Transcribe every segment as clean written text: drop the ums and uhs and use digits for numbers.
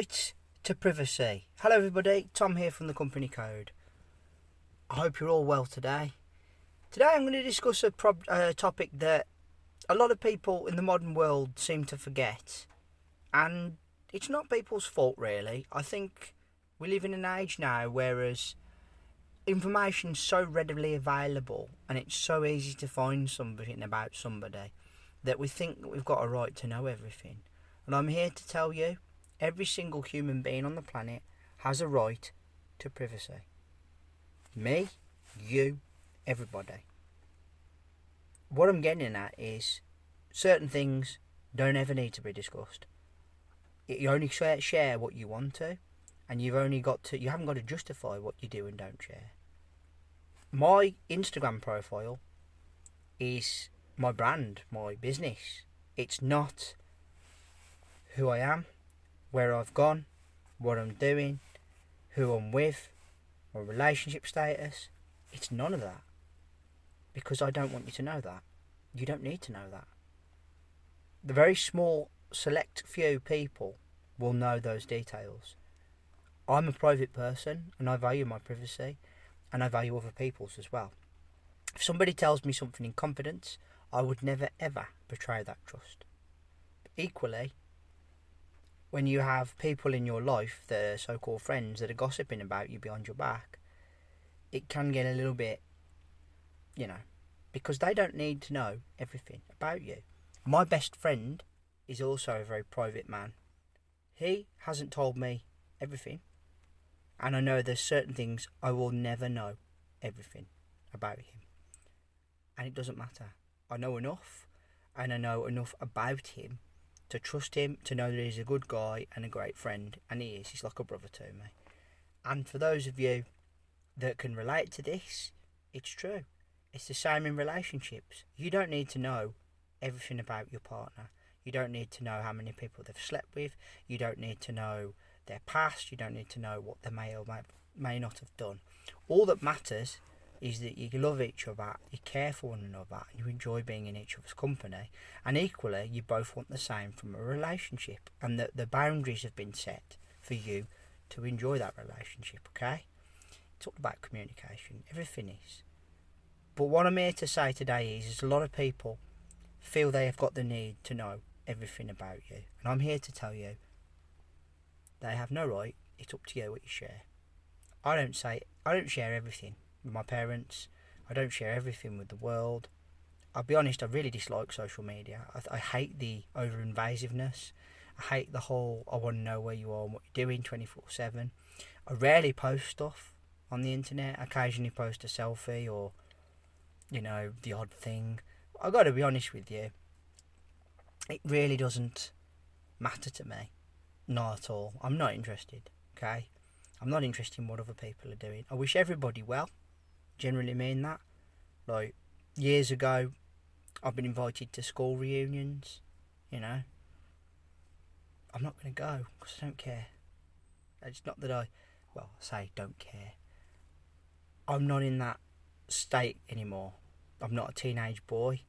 right to privacy. Hello everybody, Tom here from the Company Code. I hope you're all well today. Today I'm going to discuss a topic that a lot of people in the modern world seem to forget. And it's not people's fault really. I think we live in an age now whereas information's so readily available and it's so easy to find something about somebody that we think that we've got a right to know everything. And I'm here to tell you, every single human being on the planet has a right to privacy. Me, you, everybody. What I'm getting at is certain things don't ever need to be discussed. You only share what you want to, and you haven't got to justify what you do and don't share. My Instagram profile is my brand, my business. It's not who I am, where I've gone, what I'm doing, who I'm with, my relationship status. It's none of that. Because I don't want you to know that. You don't need to know that. The very small, select few people will know those details. I'm a private person and I value my privacy and I value other people's as well. If somebody tells me something in confidence, I would never ever betray that trust. But equally, when you have people in your life that are so-called friends that are gossiping about you behind your back, it can get a little bit, because they don't need to know everything about you. My best friend is also a very private man. He hasn't told me everything, and I know there's certain things I will never know everything about him. And it doesn't matter. I know enough, and I know enough about him to trust him, to know that he's a good guy and a great friend, and he is. He's like a brother to me. And for those of you that can relate to this, it's true. It's the same in relationships. You don't need to know everything about your partner. You don't need to know how many people they've slept with. You don't need to know their past. You don't need to know what they may or may not have done. All that matters is that you love each other, you care for one another, and you enjoy being in each other's company. And equally, you both want the same from a relationship, and that the boundaries have been set for you to enjoy that relationship, okay? It's all about communication. Everything is. But what I'm here to say today is a lot of people feel they have got the need to know everything about you. And I'm here to tell you, they have no right. It's up to you what you share. I don't share everything with my parents. I don't share everything with the world. I'll be honest, I really dislike social media. I hate the over-invasiveness. I hate the whole, I want to know where you are and what you're doing 24/7. I rarely post stuff on the internet. I occasionally post a selfie or, the odd thing. I've got to be honest with you. It really doesn't matter to me. Not at all. I'm not interested, okay? I'm not interested in what other people are doing. I wish everybody well. Generally mean that. Like, years ago, I've been invited to school reunions, I'm not going to go because I don't care. It's not that I say don't care. I'm not in that state anymore. I'm not a teenage boy.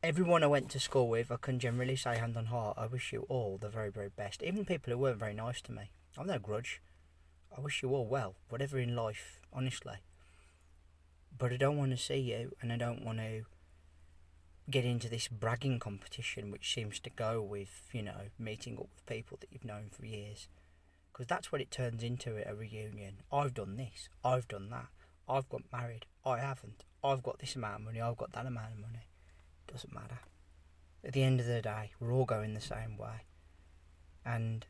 Everyone I went to school with, I can generally say hand on heart, I wish you all the very, very best. Even people who weren't very nice to me. I've no grudge. I wish you all well, whatever in life, honestly. But I don't want to see you, and I don't want to get into this bragging competition which seems to go with, meeting up with people that you've known for years. Because that's what it turns into at a reunion. I've done this, I've done that, I've got married, I haven't, I've got this amount of money, I've got that amount of money. It doesn't matter. At the end of the day, we're all going the same way. And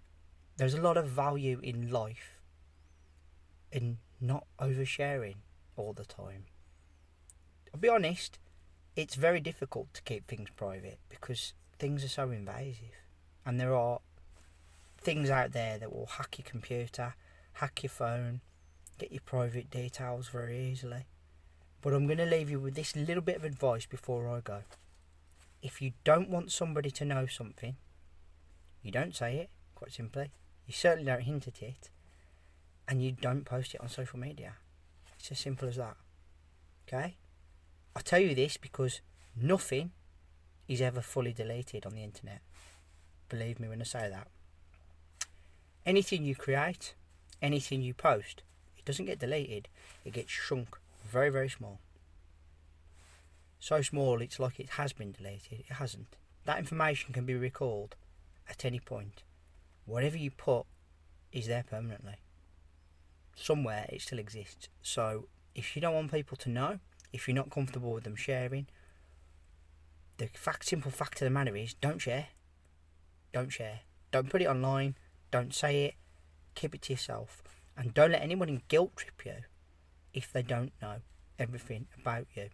there's a lot of value in life in not oversharing all the time. I'll be honest, it's very difficult to keep things private because things are so invasive. And there are things out there that will hack your computer, hack your phone, get your private details very easily. But I'm going to leave you with this little bit of advice before I go. If you don't want somebody to know something, you don't say it, quite simply. You certainly don't hint at it. And you don't post it on social media. It's as simple as that. Okay? I tell you this because nothing is ever fully deleted on the internet. Believe me when I say that. anything you create, anything you post, it doesn't get deleted, it gets shrunk very, very small. So small it's like it has been deleted. It hasn't. That information can be recalled at any point. Whatever you put is there permanently. Somewhere it still exists. So if you don't want people to know, if you're not comfortable with them sharing, the simple fact of the matter is, don't share. Don't share. Don't put it online. Don't say it. Keep it to yourself. And don't let anyone guilt trip you if they don't know everything about you.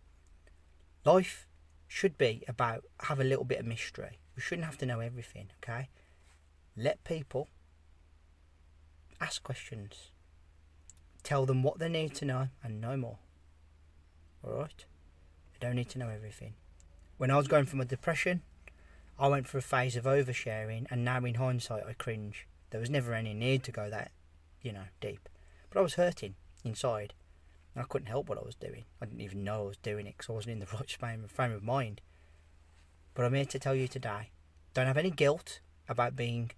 Life should be about have a little bit of mystery. We shouldn't have to know everything, okay? Let people ask questions. Tell them what they need to know and no more. Alright? They don't need to know everything. When I was going through my depression, I went through a phase of oversharing, and now in hindsight I cringe. There was never any need to go that, deep. But I was hurting inside. I couldn't help what I was doing. I didn't even know I was doing it because I wasn't in the right frame of mind. But I'm here to tell you today, don't have any guilt about being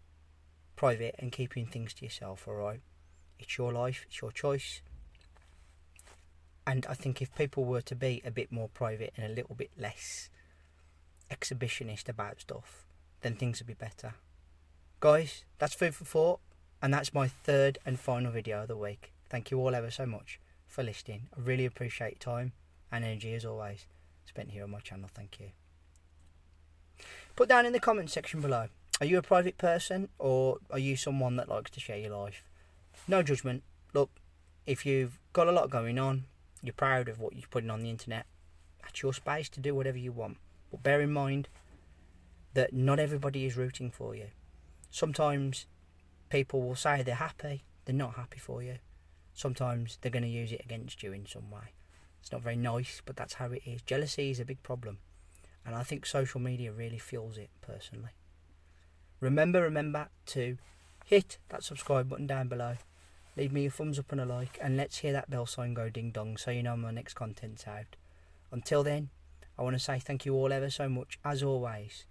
private and keeping things to yourself, alright? It's your life, it's your choice. And I think if people were to be a bit more private and a little bit less exhibitionist about stuff, then things would be better. Guys, that's food for thought, and that's my third and final video of the week. Thank you all ever so much for listening. I really appreciate time and energy as always spent here on my channel. Thank you. Put down in the comments section below, are you a private person or are you someone that likes to share your life? No judgment. Look, if you've got a lot going on, you're proud of what you're putting on the internet, that's your space to do whatever you want. But bear in mind that not everybody is rooting for you. Sometimes people will say they're happy, they're not happy for you. Sometimes they're going to use it against you in some way. It's not very nice, but that's how it is. Jealousy is a big problem, and I think social media really fuels it personally. Remember to hit that subscribe button down below. Leave me a thumbs up and a like, and let's hear that bell sign go ding dong so you know my next content's out. Until then, I want to say thank you all ever so much. As always,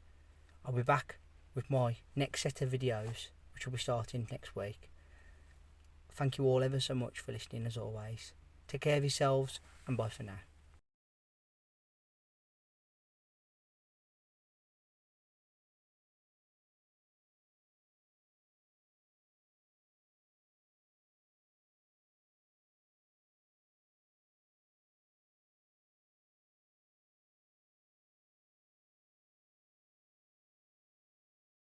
I'll be back with my next set of videos, which will be starting next week. Thank you all ever so much for listening as always. Take care of yourselves and bye for now.